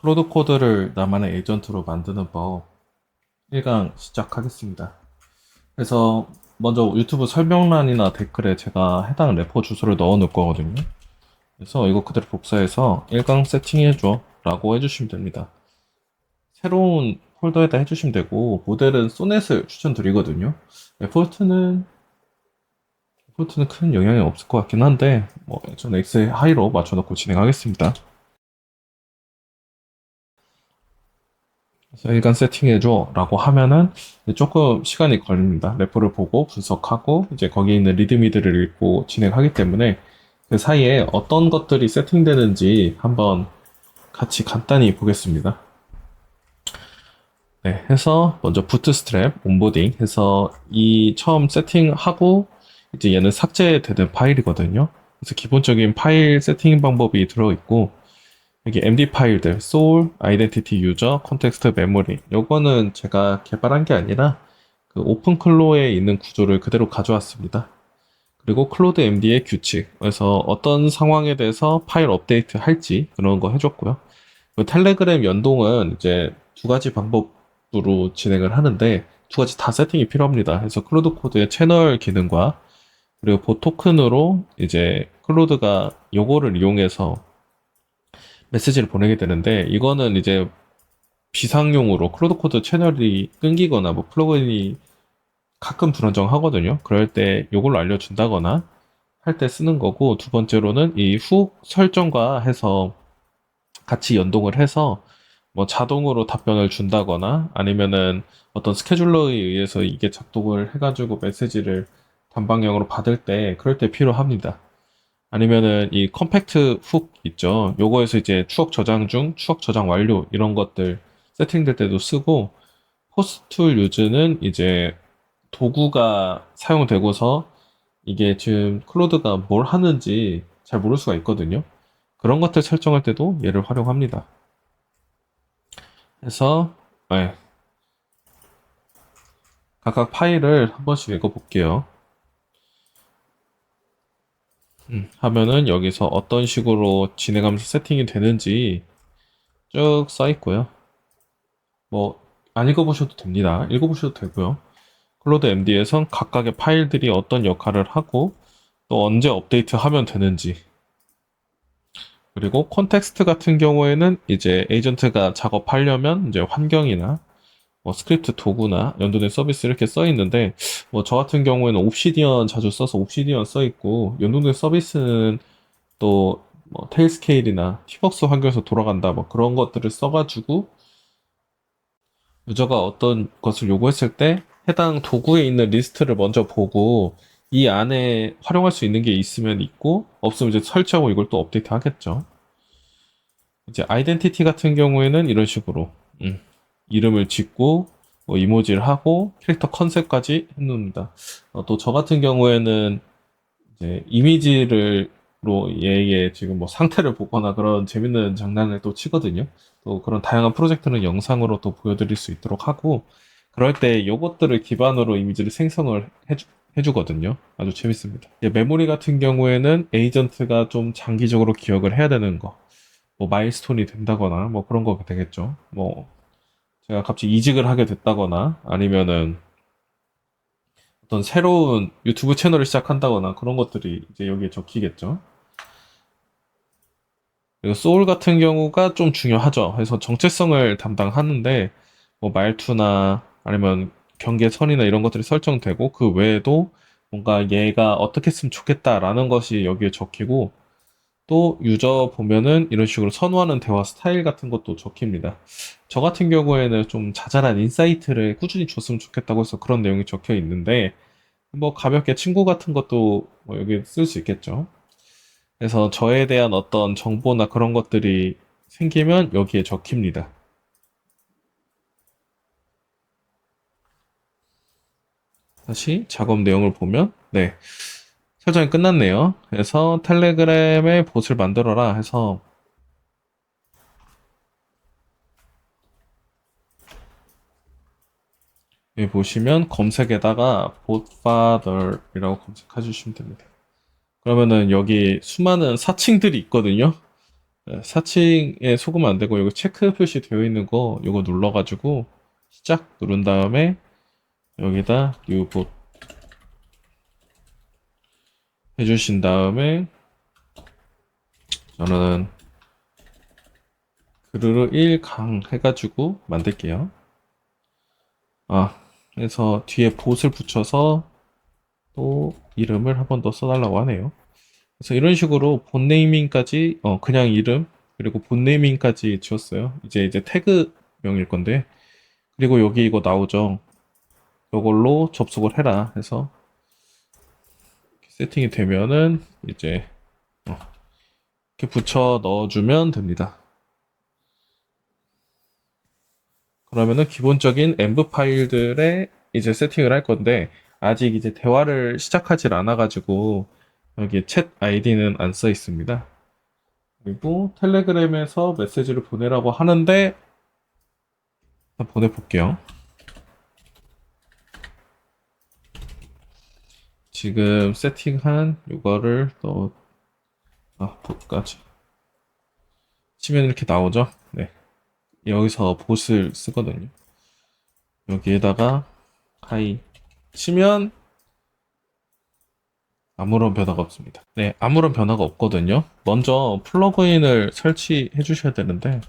클로드 코드를 나만의 에이전트로 만드는 법 1강 시작하겠습니다. 그래서 먼저 유튜브 설명란이나 댓글에 제가 해당 레포 주소를 넣어 놓을 거거든요. 그래서 이거 그대로 복사해서 1강 세팅해줘 라고 해주시면 됩니다. 새로운 폴더에다 해주시면 되고, 모델은 소넷을 추천드리거든요. 에포트는 큰 영향이 없을 것 같긴 한데, 전 엑셀 하이로 맞춰놓고 진행하겠습니다. 그래서 일간 세팅해줘 라고 하면은 조금 시간이 걸립니다. 레포를 보고 분석하고 이제 거기에 있는 리드미들을 읽고 진행하기 때문에 그 사이에 어떤 것들이 세팅되는지 한번 같이 간단히 보겠습니다. 네, 해서 먼저 부트스트랩 온보딩 해서 이 처음 세팅하고 이제 얘는 삭제되는 파일이거든요. 그래서 기본적인 파일 세팅 방법이 들어있고 여기 MD 파일들, source, identity user, context, memory. 요거는 제가 개발한 게 아니라 그 오픈클로에 있는 구조를 그대로 가져왔습니다. 그리고 클로드 MD의 규칙. 그래서 어떤 상황에 대해서 파일 업데이트 할지 그런 거 해줬고요. 그 텔레그램 연동은 이제 두 가지 방법으로 진행을 하는데 두 가지 다 세팅이 필요합니다. 그래서 클로드 코드의 채널 기능과 그리고 보 토큰으로 이제 클로드가 요거를 이용해서 메시지를 보내게 되는데 이거는 이제 비상용으로 클로드 코드 채널이 끊기거나 뭐 플러그인이 가끔 불안정하거든요. 그럴 때 이걸로 알려준다거나 할 때 쓰는 거고 두 번째로는 이 훅 설정과 해서 같이 연동을 해서 뭐 자동으로 답변을 준다거나 아니면은 어떤 스케줄러에 의해서 이게 작동을 해가지고 메시지를 단방향으로 받을 때 그럴 때 필요합니다. 아니면은 이 컴팩트 훅 있죠. 요거에서 이제 추억 저장 중, 추억 저장 완료 이런 것들 세팅될 때도 쓰고 포스툴 유즈는 이제 도구가 사용되고서 이게 지금 클로드가 뭘 하는지 잘 모를 수가 있거든요. 그런 것들 설정할 때도 얘를 활용합니다. 그래서 네, 각각 파일을 한 번씩 읽어볼게요. 하면은 여기서 어떤 식으로 진행하면서 세팅이 되는지 쭉 써있고요. 뭐, 안 읽어보셔도 됩니다. 읽어보셔도 되고요. 클로드 MD에선 각각의 파일들이 어떤 역할을 하고 또 언제 업데이트 하면 되는지 그리고 콘텍스트 같은 경우에는 이제 에이전트가 작업하려면 이제 환경이나 뭐 스크립트 도구나 연동된 서비스 이렇게 써 있는데 뭐 저 같은 경우에는 옵시디언 자주 써서 옵시디언 써 있고 연동된 서비스는 또뭐 테일스케일이나 티벅스 환경에서 돌아간다 뭐 그런 것들을 써가지고 유저가 어떤 것을 요구했을 때 해당 도구에 있는 리스트를 먼저 보고 이 안에 활용할 수 있는 게 있으면 있고 없으면 이제 설치하고 이걸 또 업데이트 하겠죠. 이제 아이덴티티 같은 경우에는 이런 식으로 음, 이름을 짓고 뭐 이모지를 하고 캐릭터 컨셉까지 해놓습니다. 또 저 같은 경우에는 이제 이미지를로 얘의 지금 뭐 상태를 보거나 그런 재밌는 장난을 또 치거든요. 또 그런 다양한 프로젝트는 영상으로 또 보여드릴 수 있도록 하고 그럴 때 요것들을 기반으로 이미지를 생성을 해주거든요. 아주 재밌습니다. 메모리 같은 경우에는 에이전트가 좀 장기적으로 기억을 해야 되는 거, 뭐 마일스톤이 된다거나 뭐 그런 거 되겠죠. 뭐 제가 갑자기 이직을 하게 됐다거나 아니면은 어떤 새로운 유튜브 채널을 시작한다거나 그런 것들이 이제 여기에 적히겠죠. 그리고 소울 같은 경우가 좀 중요하죠. 그래서 정체성을 담당하는데 뭐 말투나 아니면 경계선이나 이런 것들이 설정되고 그 외에도 뭔가 얘가 어떻게 했으면 좋겠다라는 것이 여기에 적히고 또 유저 보면은 이런 식으로 선호하는 대화 스타일 같은 것도 적힙니다. 저 같은 경우에는 좀 자잘한 인사이트를 꾸준히 줬으면 좋겠다고 해서 그런 내용이 적혀 있는데 뭐 가볍게 친구 같은 것도 뭐 여기 쓸 수 있겠죠. 그래서 저에 대한 어떤 정보나 그런 것들이 생기면 여기에 적힙니다. 다시 작업 내용을 보면 네, 설정이 끝났네요. 그래서 텔레그램에 봇을 만들어라 해서 여기 보시면 검색에다가 botfather이라고 검색해 주시면 됩니다. 그러면은 여기 수많은 사칭들이 있거든요. 사칭에 속으면 안 되고, 여기 체크 표시 되어 있는 거, 요거 눌러가지고, 시작 누른 다음에, 여기다 뉴봇 해주신 다음에, 저는 그르르 1강 해가지고 만들게요. 그래서 뒤에 봇을 붙여서 또 이름을 한 번 더 써달라고 하네요. 그래서 이런 식으로 본 네이밍까지, 그냥 이름, 그리고 본 네이밍까지 지웠어요. 이제 태그명일 건데, 그리고 여기 이거 나오죠. 이걸로 접속을 해라 해서 세팅이 되면은 이제 이렇게 붙여 넣어주면 됩니다. 그러면은 기본적인 env 파일들에 이제 세팅을 할 건데, 아직 이제 대화를 시작하질 않아가지고 여기 챗 아이디는 안 써 있습니다. 그리고 텔레그램에서 메시지를 보내라고 하는데 한번 보내볼게요. 지금 세팅한 이거를 또 봇까지 치면 이렇게 나오죠. 네, 여기서 봇을 쓰거든요. 여기에다가 하이 치면 아무런 변화가 없습니다. 네, 아무런 변화가 없거든요. 먼저 플러그인을 설치해 주셔야 되는데,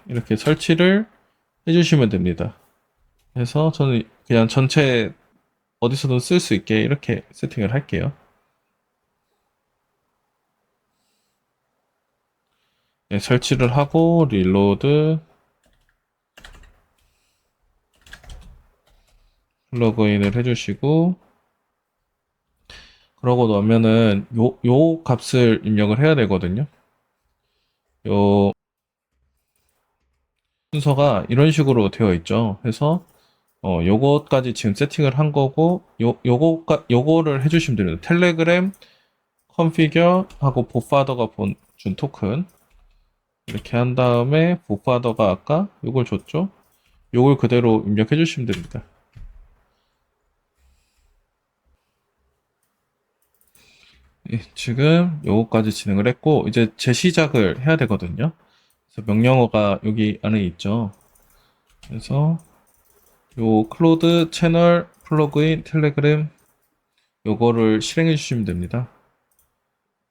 이렇게 설치를 해 주시면 됩니다. 그래서 저는 그냥 전체 어디서든 쓸 수 있게 이렇게 세팅을 할게요. 네, 설치를 하고 릴로드 플러그인을 해주시고, 그러고 나면은 요 값을 입력을 해야 되거든요. 요 순서가 이런 식으로 되어 있죠. 그래서 요것까지 지금 세팅을 한 거고, 요거를 해주시면 됩니다. 텔레그램 컨피겨 하고 보파더가 준 토큰 이렇게 한 다음에 보파더가 아까 요걸 줬죠. 요걸 그대로 입력해 주시면 됩니다. 지금 요거까지 진행을 했고, 이제 재시작을 해야 되거든요. 그래서 명령어가 여기 안에 있죠. 그래서 요 클로드 채널 플러그인 텔레그램 요거를 실행해 주시면 됩니다.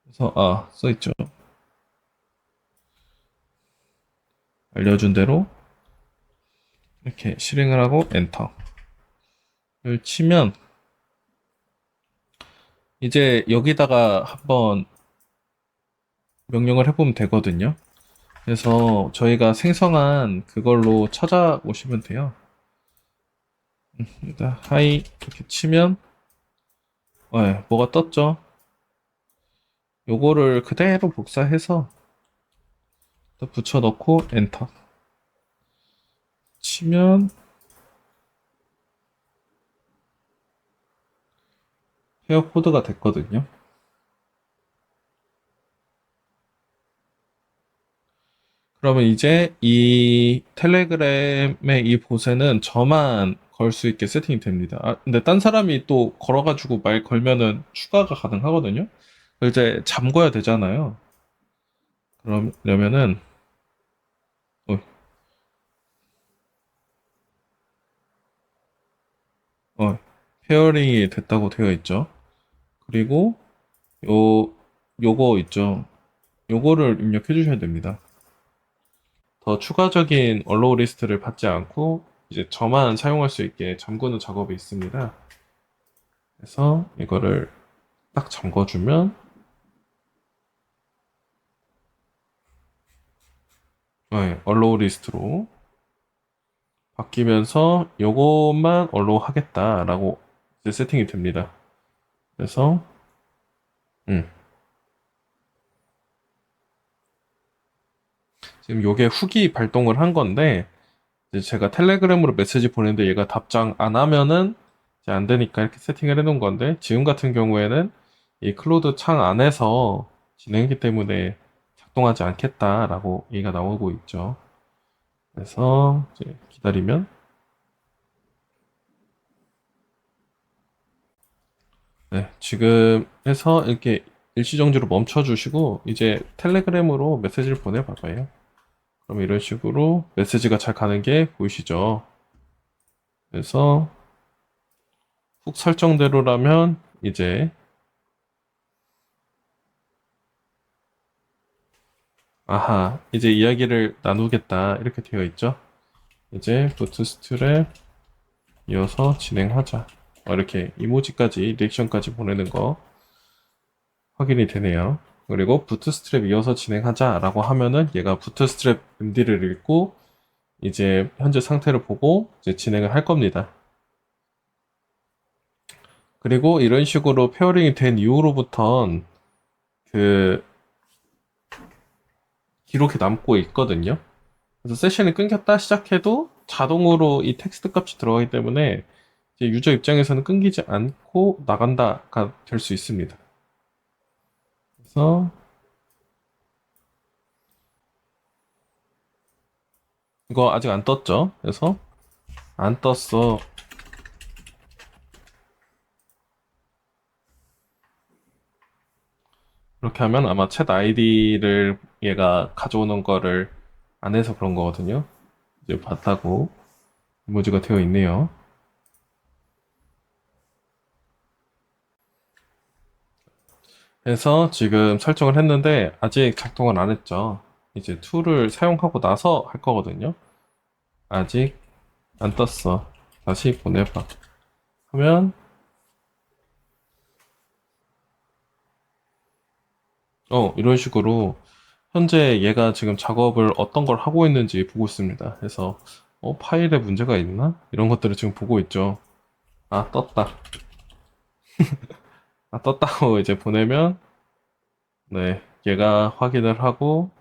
그래서 써있죠. 알려준 대로 이렇게 실행을 하고 엔터를 치면 이제 여기다가 한번 명령을 해보면 되거든요. 그래서 저희가 생성한 그걸로 찾아오시면 돼요. 일단 하이 이렇게 치면 뭐가 떴죠. 요거를 그대로 복사해서 또 붙여넣고 엔터 치면 페어 코드가 됐거든요. 그러면 이제 이 텔레그램의 이 봇에는 저만 걸 수 있게 세팅이 됩니다. 근데 딴 사람이 또 걸어가지고 말 걸면은 추가가 가능하거든요. 그걸 이제 잠궈야 되잖아요. 그러면은 어, 페어링이 됐다고 되어 있죠. 그리고 요 요거 있죠. 요거를 입력해 주셔야 됩니다. 더 추가적인 언로우 리스트를 받지 않고 이제 저만 사용할 수 있게 잠그는 작업이 있습니다. 그래서 이거를 딱 잠궈주면 언로우 리스트로 바뀌면서 요것만 언로우 하겠다라고 이제 세팅이 됩니다. 그래서 음, 지금 요게 후기 발동을 한 건데 이제 제가 텔레그램으로 메시지 보냈는데 얘가 답장 안 하면은 이제 안 되니까 이렇게 세팅을 해놓은 건데 지금 같은 경우에는 이 클로드 창 안에서 진행이기 때문에 작동하지 않겠다라고 얘기가 나오고 있죠. 그래서 이제 기다리면 지금 해서 이렇게 일시정지로 멈춰주시고 이제 텔레그램으로 메시지를 보내봐봐요. 그럼 이런 식으로 메시지가 잘 가는 게 보이시죠? 그래서 훅 설정대로라면 이제 아하 이제 이야기를 나누겠다 이렇게 되어 있죠. 이제 부트스트랩 이어서 진행하자. 이렇게 이모지까지 리액션까지 보내는 거 확인이 되네요. 그리고 부트스트랩 이어서 진행하자라고 하면은 얘가 부트스트랩 MD를 읽고 이제 현재 상태를 보고 이제 진행을 할 겁니다. 그리고 이런 식으로 페어링이 된 이후로부턴 그 기록이 남고 있거든요. 그래서 세션이 끊겼다 시작해도 자동으로 이 텍스트 값이 들어가기 때문에 이제 유저 입장에서는 끊기지 않고 나간다가 될 수 있습니다. 그래서 이거 아직 안 떴죠? 그래서 안 떴어. 이렇게 하면 아마 챗 아이디를 얘가 가져오는 거를 안 해서 그런 거거든요. 이제 봤다고 이모지가 되어 있네요. 그래서 지금 설정을 했는데 아직 작동을 안 했죠. 이제 툴을 사용하고 나서 할 거거든요. 아직 안 떴어. 다시 보내봐. 하면 이런 식으로 현재 얘가 지금 작업을 어떤 걸 하고 있는지 보고 있습니다. 그래서 파일에 문제가 있나? 이런 것들을 지금 보고 있죠. 아, 떴다. 아, 떴다고 이제 보내면 네, 얘가 확인을 하고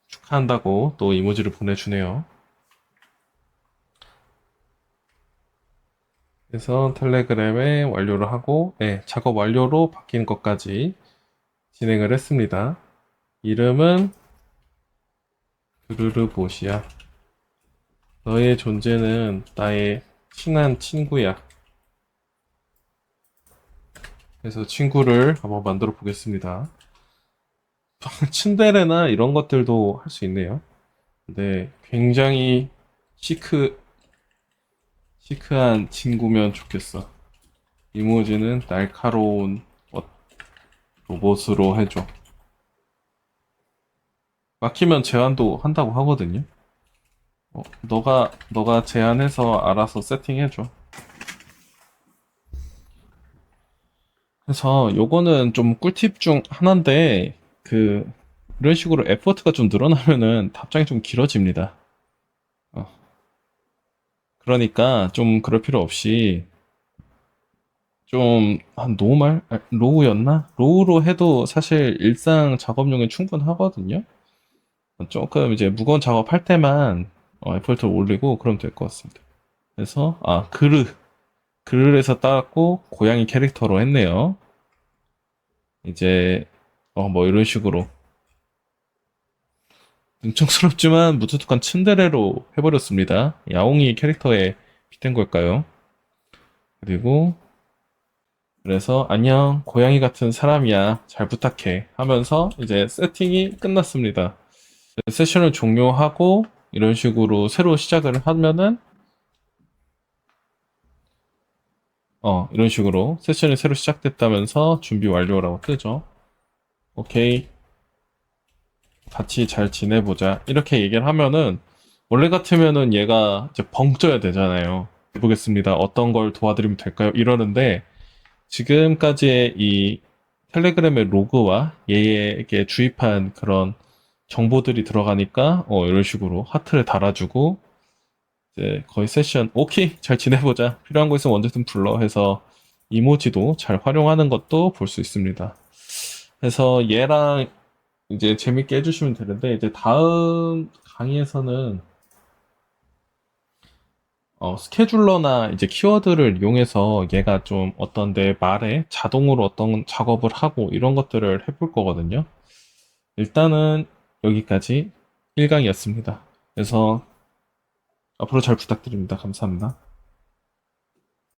축하한다고 또 이모지를 보내주네요. 그래서 텔레그램에 완료를 하고 네, 작업 완료로 바뀐 것까지 진행을 했습니다. 이름은 그르르봇이야. 너의 존재는 나의 친한 친구야. 그래서 친구를 한번 만들어 보겠습니다. 츤데레나 이런 것들도 할 수 있네요. 근데 굉장히 시크한 친구면 좋겠어. 이모지는 날카로운 로봇으로 해줘. 막히면 제한도 한다고 하거든요. 너가 제한해서 알아서 세팅해줘. 그래서 요거는 좀 꿀팁 중 하나인데, 이런 식으로 에포트가 좀 늘어나면은 답장이 좀 길어집니다. 어, 그러니까 좀 그럴 필요 없이 좀, 한 노말? 로우였나? 로우로 해도 사실 일상 작업용에 충분하거든요? 조금 이제 무거운 작업할 때만 에포트를 올리고 그러면 될 것 같습니다. 그래서, 그르에서 따갖고 고양이 캐릭터로 했네요. 이제, 뭐 이런 식으로. 능청스럽지만 무뚝뚝한 츤데레로 해버렸습니다. 야옹이 캐릭터에 빗댄 걸까요? 그리고, 그래서, 안녕, 고양이 같은 사람이야. 잘 부탁해. 하면서 이제 세팅이 끝났습니다. 세션을 종료하고, 이런 식으로 새로 시작을 하면은, 이런 식으로 세션이 새로 시작됐다면서 준비 완료라고 뜨죠. 오케이. 같이 잘 지내보자. 이렇게 얘기를 하면은, 원래 같으면은 얘가 이제 벙 떠야 되잖아요. 해보겠습니다. 어떤 걸 도와드리면 될까요? 이러는데, 지금까지의 이 텔레그램의 로그와 얘에게 주입한 그런 정보들이 들어가니까, 이런 식으로 하트를 달아주고, 이제 거의 세션, 오케이, 잘 지내보자. 필요한 거 있으면 언제든 불러 해서 이모지도 잘 활용하는 것도 볼 수 있습니다. 그래서 얘랑 이제 재밌게 해주시면 되는데, 이제 다음 강의에서는 스케줄러나 이제 키워드를 이용해서 얘가 좀 어떤 내 말에 자동으로 어떤 작업을 하고 이런 것들을 해볼 거거든요. 일단은 여기까지 1강이었습니다. 그래서 앞으로 잘 부탁드립니다. 감사합니다.